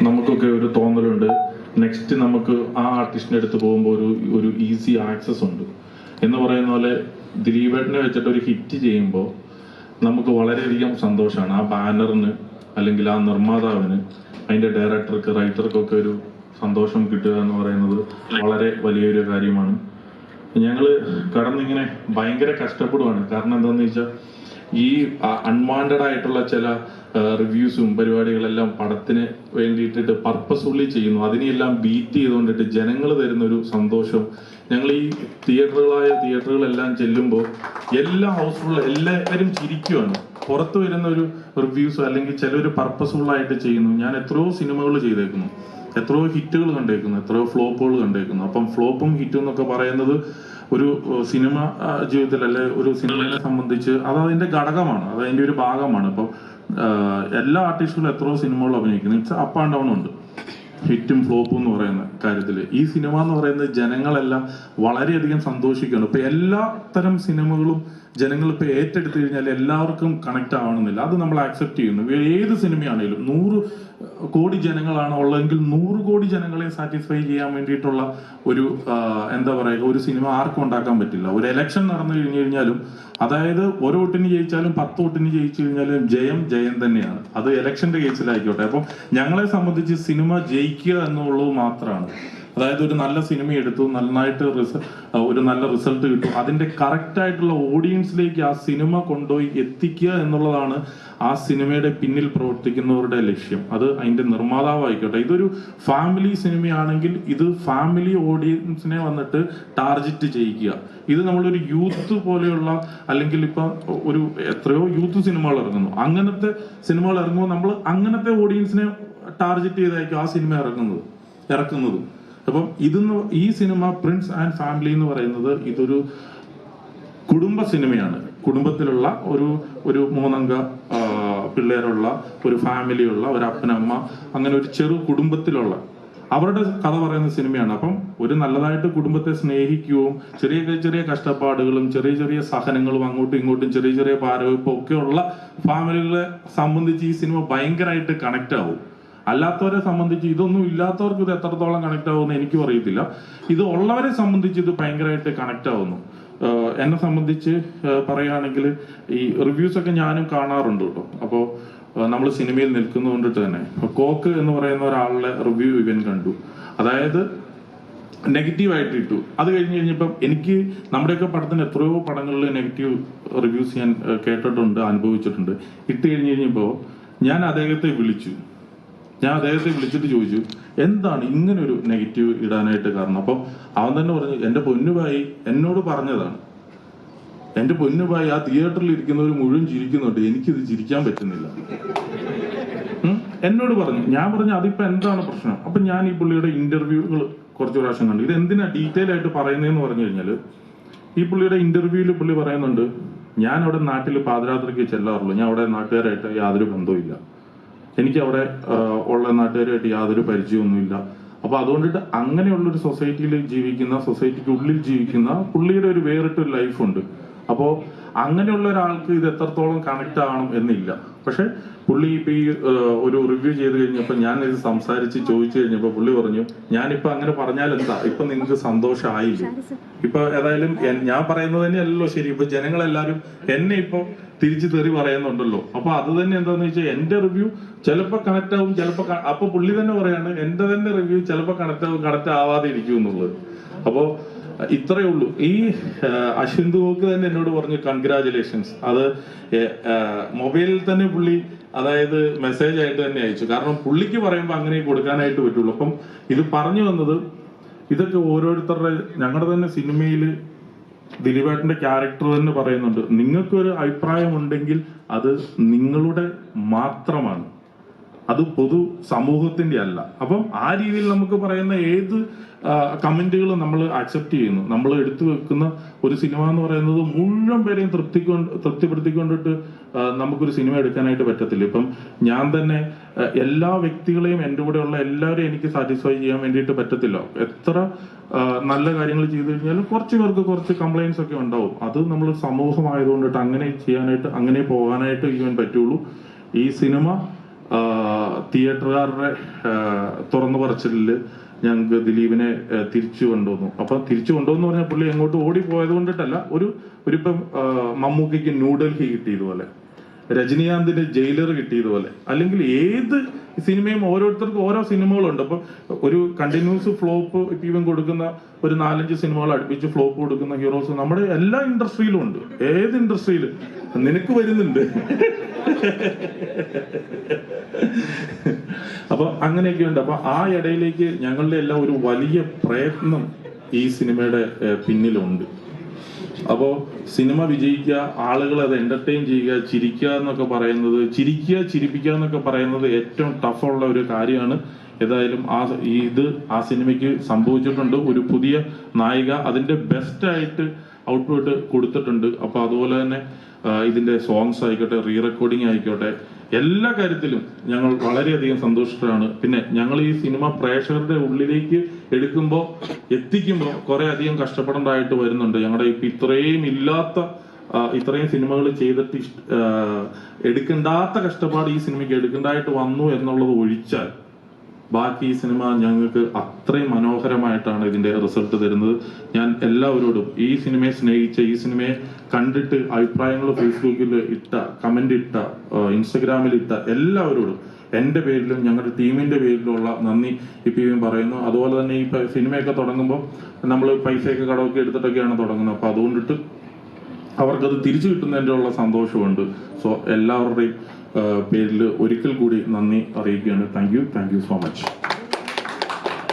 നമുക്കൊക്കെ ഒരു തോന്നലുണ്ട്, നെക്സ്റ്റ് നമുക്ക് ആ ആർട്ടിസ്റ്റിന്റെ അടുത്ത് പോകുമ്പോൾ ഒരു ഈസി ആക്സസ് ഉണ്ട് എന്ന് പറയുന്ന പോലെ ദിലീപേട്ടനെ വെച്ചിട്ട് ഒരു ഹിറ്റ് ചെയ്യുമ്പോൾ നമുക്ക് വളരെയധികം സന്തോഷമാണ്. ആ ബാനറിന് അല്ലെങ്കിൽ ആ നിർമ്മാതാവിന്, അതിന്റെ ഡയറക്ടർക്ക്, റൈറ്റർക്കൊക്കെ ഒരു സന്തോഷം കിട്ടുക എന്ന് പറയുന്നത് വളരെ വലിയൊരു കാര്യമാണ്. ഞങ്ങള് കടന്നിങ്ങനെ ഭയങ്കര കഷ്ടപ്പെടുവാണ്. കാരണം എന്താണെന്ന് വെച്ചാൽ ഈ അൺവാണ്ടഡ് ആയിട്ടുള്ള ചില റിവ്യൂസും പരിപാടികളെല്ലാം പടത്തിന് വേണ്ടിയിട്ടിട്ട് പർപ്പസ്ഫുള്ളി ചെയ്യുന്നു. അതിനെല്ലാം ബീറ്റ് ചെയ്തുകൊണ്ടിട്ട് ജനങ്ങൾ തരുന്ന ഒരു സന്തോഷം. ഞങ്ങൾ ഈ തിയേറ്ററുകളെല്ലാം ചെല്ലുമ്പോൾ എല്ലാ ഹൗസ്ഫുൾ എല്ലാവരും ചിരിക്കുവാണ്. പുറത്ത് വരുന്ന ഒരു റിവ്യൂസ് അല്ലെങ്കിൽ ചിലർ പർപ്പസ്ഫുൾ ആയിട്ട് ചെയ്യുന്നു. ഞാൻ എത്രയോ സിനിമകൾ ചെയ്തേക്കുന്നു, എത്രയോ ഹിറ്റുകൾ കണ്ടേക്കുന്നു, എത്രയോ ഫ്ലോപ്പുകൾ കണ്ടേക്കുന്നു. അപ്പം ഫ്ലോപ്പും ഹിറ്റും എന്നൊക്കെ പറയുന്നത് ഒരു സിനിമ ജീവിതത്തിൽ അല്ലെ ഒരു സിനിമയെ സംബന്ധിച്ച് അത് അതിന്റെ ഘടകമാണ്, അത് അതിന്റെ ഒരു ഭാഗമാണ്. ഇപ്പം എല്ലാ ആർട്ടിസ്റ്റുകളും എത്രയോ സിനിമകൾ അഭിനയിക്കുന്നു. ഇറ്റ്സ് അപ്പ് ആൻഡ് ഡൗൺ ഉണ്ട് ഹിറ്റും ഫ്ലോപ്പും എന്ന് പറയുന്ന കാര്യത്തിൽ. ഈ സിനിമ എന്ന് പറയുന്നത് ജനങ്ങളെല്ലാം വളരെയധികം സന്തോഷിക്കുകയാണ്. ഇപ്പൊ എല്ലാ തരം സിനിമകളും ജനങ്ങൾ ഇപ്പൊ ഏറ്റെടുത്തു കഴിഞ്ഞാൽ എല്ലാവർക്കും കണക്ട് ആവണമെന്നില്ല. അത് നമ്മൾ ആക്സെപ്റ്റ് ചെയ്യുന്നു. ഏത് സിനിമയാണെങ്കിലും 100 കോടി ജനങ്ങളാണ് ഉള്ളതെങ്കിൽ 100 കോടി ജനങ്ങളെ സാറ്റിസ്ഫൈ ചെയ്യാൻ വേണ്ടിയിട്ടുള്ള ഒരു എന്താ പറയുക, ഒരു സിനിമ ആർക്കും ഉണ്ടാക്കാൻ പറ്റില്ല. ഒരു എലക്ഷൻ നടന്നു കഴിഞ്ഞാലും, അതായത് ഒരു വോട്ടിന് ജയിച്ചാലും 10 വോട്ടിന് ജയിച്ചു കഴിഞ്ഞാലും ജയം തന്നെയാണ്. അത് ഇലക്ഷന്റെ കേസിലായിക്കോട്ടെ. അപ്പം ഞങ്ങളെ സംബന്ധിച്ച് സിനിമ ജയിക്കുക എന്നുള്ളത് മാത്രമാണ്. അതായത് ഒരു നല്ല സിനിമ എടുത്തു, നന്നായിട്ട് ഒരു നല്ല റിസൾട്ട് കിട്ടും, അതിന്റെ കറക്റ്റ് ആയിട്ടുള്ള ഓഡിയൻസിലേക്ക് ആ സിനിമ കൊണ്ടുപോയി എത്തിക്കുക എന്നുള്ളതാണ് ആ സിനിമയുടെ പിന്നിൽ പ്രവർത്തിക്കുന്നവരുടെ ലക്ഷ്യം. അത് അതിന്റെ നിർമ്മാതാവായിക്കോട്ടെ. ഇതൊരു ഫാമിലി സിനിമയാണെങ്കിൽ ഇത് ഫാമിലി ഓഡിയൻസിനെ വന്നിട്ട് ടാർഗറ്റ് ചെയ്യിക്കുക. ഇത് നമ്മളൊരു യൂത്ത് പോലെയുള്ള, അല്ലെങ്കിൽ ഇപ്പൊ ഒരു എത്രയോ യൂത്ത് സിനിമകൾ ഇറങ്ങുന്നു. അങ്ങനത്തെ സിനിമകൾ ഇറങ്ങുമ്പോൾ നമ്മൾ അങ്ങനത്തെ ഓഡിയൻസിനെ ടാർഗറ്റ് ചെയ്തായിരിക്കും ആ സിനിമ ഇറക്കുന്നത്. അപ്പം ഈ സിനിമ പ്രിൻസ് ആൻഡ് ഫാമിലി എന്ന് പറയുന്നത് ഇതൊരു കുടുംബ സിനിമയാണ്. കുടുംബത്തിലുള്ള ഒരു 3 അംഗ പിള്ളേരുള്ള ഒരു ഫാമിലിയുള്ള ഒരു അപ്പനമ്മ, അങ്ങനെ ഒരു ചെറു കുടുംബത്തിലുള്ള അവരുടെ കഥ പറയുന്ന സിനിമയാണ്. അപ്പം ഒരു നല്ലതായിട്ട് കുടുംബത്തെ സ്നേഹിക്കുകയും ചെറിയ കഷ്ടപ്പാടുകളും ചെറിയ സഹനങ്ങളും അങ്ങോട്ടും ഇങ്ങോട്ടും ചെറിയ പാരവെപ്പും ഒക്കെ ഉള്ള ഫാമിലികളെ സംബന്ധിച്ച് ഈ സിനിമ ഭയങ്കരമായിട്ട് കണക്ട് ആവും. അല്ലാത്തവരെ സംബന്ധിച്ച്, ഇതൊന്നും ഇല്ലാത്തവർക്ക് ഇത് എത്രത്തോളം കണക്ട് ആവുമെന്ന് എനിക്കും അറിയത്തില്ല. ഇത് ഉള്ളവരെ സംബന്ധിച്ച് ഇത് ഭയങ്കരമായിട്ട് കണക്ട് ആവുന്നു. എന്നെ സംബന്ധിച്ച് പറയുകയാണെങ്കിൽ ഈ റിവ്യൂസ് ഒക്കെ ഞാനും കാണാറുണ്ട് കേട്ടോ. അപ്പോൾ നമ്മൾ സിനിമയിൽ നിൽക്കുന്നതുകൊണ്ടിട്ട് തന്നെ കോക്ക് എന്ന് പറയുന്ന ഒരാളുടെ റിവ്യൂ ഇവൻ കണ്ടു. അതായത് നെഗറ്റീവായിട്ട് ഇട്ടു. അത് കഴിഞ്ഞപ്പം എനിക്ക് നമ്മുടെയൊക്കെ പടത്തിന് എത്രയോ പടങ്ങളിൽ നെഗറ്റീവ് റിവ്യൂസ് ഞാൻ കേട്ടിട്ടുണ്ട്, അനുഭവിച്ചിട്ടുണ്ട്. ഇട്ട് കഴിഞ്ഞപ്പോൾ ഞാൻ അദ്ദേഹത്തെ വിളിച്ചിട്ട് ചോദിച്ചു, എന്താണ് ഇങ്ങനെ ഒരു നെഗറ്റീവ് ഇടാനായിട്ട് കാരണം? അപ്പം അവൻ തന്നെ പറഞ്ഞു, എന്റെ പൊന്നുഭായി എന്നോട് പറഞ്ഞതാണ്. എന്റെ പൊന്നുഭായി, ആ തിയേറ്ററിൽ ഇരിക്കുന്നവർ മുഴുവൻ ചിരിക്കുന്നുണ്ട്, എനിക്കിത് ചിരിക്കാൻ പറ്റുന്നില്ല എന്നോട് പറഞ്ഞു. ഞാൻ പറഞ്ഞു, അതിപ്പോ എന്താണ് പ്രശ്നം? അപ്പൊ ഞാൻ ഈ പുള്ളിയുടെ ഇന്റർവ്യൂകൾ കുറച്ച് പ്രാവശ്യം കണ്ടു. ഇത് എന്തിനാ ഡീറ്റെയിൽ ആയിട്ട് പറയുന്നതെന്ന് പറഞ്ഞു കഴിഞ്ഞാല്, ഈ പുള്ളിയുടെ ഇന്റർവ്യൂവിൽ പുള്ളി പറയുന്നുണ്ട്, ഞാൻ അവിടെ നാട്ടിൽ പാതിരാത്രിക്ക് ചെല്ലാറുള്ളൂ, ഞാൻ അവിടെ നാട്ടുകാരായിട്ട് യാതൊരു ബന്ധവുമില്ല, എനിക്ക് അവിടെ ഉള്ള നാട്ടുകാരുമായിട്ട് യാതൊരു പരിചയമൊന്നുമില്ല. അപ്പൊ അതുകൊണ്ടിട്ട് അങ്ങനെയുള്ളൊരു സൊസൈറ്റിക്കുള്ളിൽ ജീവിക്കുന്ന പുള്ളിയുടെ ഒരു വേറിട്ടൊരു ലൈഫുണ്ട്. അപ്പോ അങ്ങനെയുള്ള ഒരാൾക്ക് ഇത് എത്രത്തോളം കണക്ട് ആവണം എന്നില്ല. പക്ഷെ പുള്ളി ഇപ്പൊ ഈ ഒരു റിവ്യൂ ചെയ്ത് കഴിഞ്ഞപ്പോ ഞാൻ ഇത് സംസാരിച്ച് ചോദിച്ചു കഴിഞ്ഞപ്പോ പുള്ളി പറഞ്ഞു, ഞാനിപ്പോ അങ്ങനെ പറഞ്ഞാൽ എന്താ, ഇപ്പൊ നിങ്ങൾക്ക് സന്തോഷമായില്ലേ? ഇപ്പൊ ഏതായാലും ഞാൻ പറയുന്നത് തന്നെയല്ലോ ശരി. ഇപ്പൊ ജനങ്ങളെല്ലാരും എന്നെ ഇപ്പൊ തിരിച്ചു തെറി പറയുന്നുണ്ടല്ലോ. അപ്പൊ അത് തന്നെ എന്താന്ന് വെച്ചാൽ എന്റെ റിവ്യൂ ചിലപ്പോ കണക്ട് ആവും, ചിലപ്പോ അപ്പൊ പുള്ളി തന്നെ പറയാണ് എന്റെ തന്നെ റിവ്യൂ ചിലപ്പോ കണക്ട് ആവാതെ ഇരിക്കും എന്നുള്ളത്. അപ്പോ ഇത്രയേ ഉള്ളൂ. ഈ അശ്വിന്ത് വോക്ക് തന്നെ എന്നോട് പറഞ്ഞു കൺഗ്രാജുലേഷൻസ്. അത് മൊബൈലിൽ തന്നെ പുള്ളി അതായത് മെസ്സേജ് ആയിട്ട് തന്നെ അയച്ചു. കാരണം പുള്ളിക്ക് പറയുമ്പോൾ അങ്ങനെ കൊടുക്കാനായിട്ട് പറ്റുള്ളൂ. അപ്പം ഇത് പറഞ്ഞു വന്നത്, ഇതൊക്കെ ഓരോരുത്തരുടെ, ഞങ്ങളുടെ തന്നെ സിനിമയിൽ ദിലീപേട്ടന്റെ ക്യാരക്ടർ തന്നെ പറയുന്നുണ്ട്, നിങ്ങൾക്കൊരു അഭിപ്രായം ഉണ്ടെങ്കിൽ അത് നിങ്ങളുടെ മാത്രമാണ്, അത് പൊതു സമൂഹത്തിന്റെ അല്ല. അപ്പം ആ രീതിയിൽ നമുക്ക് പറയുന്ന ഏത് കമന്റുകളും നമ്മൾ അക്സെപ്റ്റ് ചെയ്യുന്നു. നമ്മൾ എടുത്തു വെക്കുന്ന ഒരു സിനിമ എന്ന് പറയുന്നത് മുഴുവൻ പേരെയും തൃപ്തിപ്പെടുത്തിക്കൊണ്ടിട്ട് നമുക്കൊരു സിനിമ എടുക്കാനായിട്ട് പറ്റത്തില്ല. ഇപ്പം ഞാൻ തന്നെ എല്ലാ വ്യക്തികളെയും, എൻ്റെ കൂടെയുള്ള എല്ലാവരെയും എനിക്ക് സാറ്റിസ്ഫൈ ചെയ്യാൻ വേണ്ടിയിട്ട് പറ്റത്തില്ല. എത്ര നല്ല കാര്യങ്ങൾ ചെയ്തു കഴിഞ്ഞാലും കുറച്ച് പേർക്ക് കുറച്ച് കംപ്ലൈൻസ് ഒക്കെ ഉണ്ടാവും. അത് നമ്മൾ സമൂഹമായതുകൊണ്ടിട്ട് അങ്ങനെ ചെയ്യാനായിട്ട്, അങ്ങനെ പോകാനായിട്ട് ഇവൻ പറ്റുള്ളൂ. ഈ സിനിമ തിയേറ്ററുകാരുടെ തുറന്നു പറച്ചിലില് ഞങ്ങൾക്ക് ദിലീപിനെ തിരിച്ചു കൊണ്ടുവന്നു. അപ്പൊ തിരിച്ചു കൊണ്ടുവന്നു പറഞ്ഞാൽ പുള്ളി എങ്ങോട്ട് ഓടിപ്പോയത് കൊണ്ടിട്ടല്ല, ഒരിപ്പം മമ്മൂക്കയ്ക്ക് ന്യൂഡൽഹി കിട്ടിയതുപോലെ, രജനീകാന്തിന് ജയിലർ കിട്ടിയതുപോലെ, അല്ലെങ്കിൽ ഏത് സിനിമയും ഓരോരുത്തർക്കും ഓരോ സിനിമകളുണ്ട്. അപ്പൊ ഒരു കണ്ടിന്യൂസ് ഫ്ലോപ്പ് ഇവൻ കൊടുക്കുന്ന ഒരു 4-5 സിനിമകൾ അടുപ്പിച്ച് ഫ്ലോപ്പ് കൊടുക്കുന്ന ഹീറോസ് നമ്മുടെ എല്ലാ ഇൻഡസ്ട്രിയിലും ഉണ്ട്. ഏത് ഇൻഡസ്ട്രിയിലും നിനക്ക് വരുന്നുണ്ട്. അപ്പൊ അങ്ങനെയൊക്കെ ഉണ്ട്. അപ്പൊ ആ ഇടയിലേക്ക് ഞങ്ങളുടെ എല്ലാം ഒരു വലിയ പ്രയത്നം ഈ സിനിമയുടെ പിന്നിലുണ്ട്. അപ്പോ സിനിമ വിജയിക്കുക, ആളുകൾ അത് എന്റർടൈൻ ചെയ്യുക, ചിരിക്കുക എന്നൊക്കെ പറയുന്നത്, ചിരിപ്പിക്കുക എന്നൊക്കെ പറയുന്നത് ഏറ്റവും ടഫുള്ള ഒരു കാര്യമാണ്. ഏതായാലും ആ സിനിമയ്ക്ക് സംഭവിച്ചിട്ടുണ്ട്. ഒരു പുതിയ നായിക അതിന്റെ ബെസ്റ്റ് ആയിട്ട് ഔട്ട്പുട്ട് കൊടുത്തിട്ടുണ്ട്. അപ്പൊ അതുപോലെ തന്നെ ഇതിന്റെ സോങ്സ് ആയിക്കോട്ടെ, റീ റെക്കോർഡിംഗ് ആയിക്കോട്ടെ, എല്ലാ കാര്യത്തിലും ഞങ്ങൾ വളരെയധികം സന്തോഷത്തിലാണ്. പിന്നെ ഞങ്ങൾ ഈ സിനിമ പ്രേക്ഷകരുടെ ഉള്ളിലേക്ക് എത്തിക്കുമ്പോൾ കുറെ അധികം കഷ്ടപ്പെടേണ്ടതായിട്ട് വരുന്നുണ്ട്. ഞങ്ങളുടെ ഇപ്പൊ ഇത്രയും സിനിമകൾ ചെയ്തിട്ട് എടുക്കേണ്ടാത്ത കഷ്ടപ്പാട് ഈ സിനിമയ്ക്ക് എടുക്കേണ്ടതായിട്ട് വന്നു എന്നുള്ളത് ഒഴിച്ചാൽ ബാക്കി ഈ സിനിമ ഞങ്ങൾക്ക് അത്രയും മനോഹരമായിട്ടാണ് ഇതിന്റെ റിസൾട്ട് തരുന്നത്. ഞാൻ എല്ലാവരോടും ഈ സിനിമയെ സ്നേഹിച്ച, ഈ സിനിമയെ കണ്ടിട്ട് അഭിപ്രായങ്ങൾ ഫേസ്ബുക്കിൽ ഇട്ട, കമന്റ് ഇട്ട, ഇൻസ്റ്റഗ്രാമിൽ ഇട്ട എല്ലാവരോടും എന്റെ പേരിലും ഞങ്ങളുടെ ടീമിന്റെ പേരിലുള്ള നന്ദി ഇപ്പം പറയുന്നു. അതുപോലെ തന്നെ ഈ സിനിമയൊക്കെ തുടങ്ങുമ്പോൾ നമ്മൾ പൈസയൊക്കെ കടമൊക്കെ എടുത്തിട്ടൊക്കെയാണ് തുടങ്ങുന്നത്. അപ്പൊ അതുകൊണ്ടിട്ട് അവർക്കത് തിരിച്ചു കിട്ടുന്നതിൻ്റെ ഉള്ള സന്തോഷമുണ്ട്. സോ എല്ലാവരുടെയും പേരിൽ ഒരിക്കൽ കൂടി നന്ദി അറിയിക്കുകയാണ്. Thank you so much.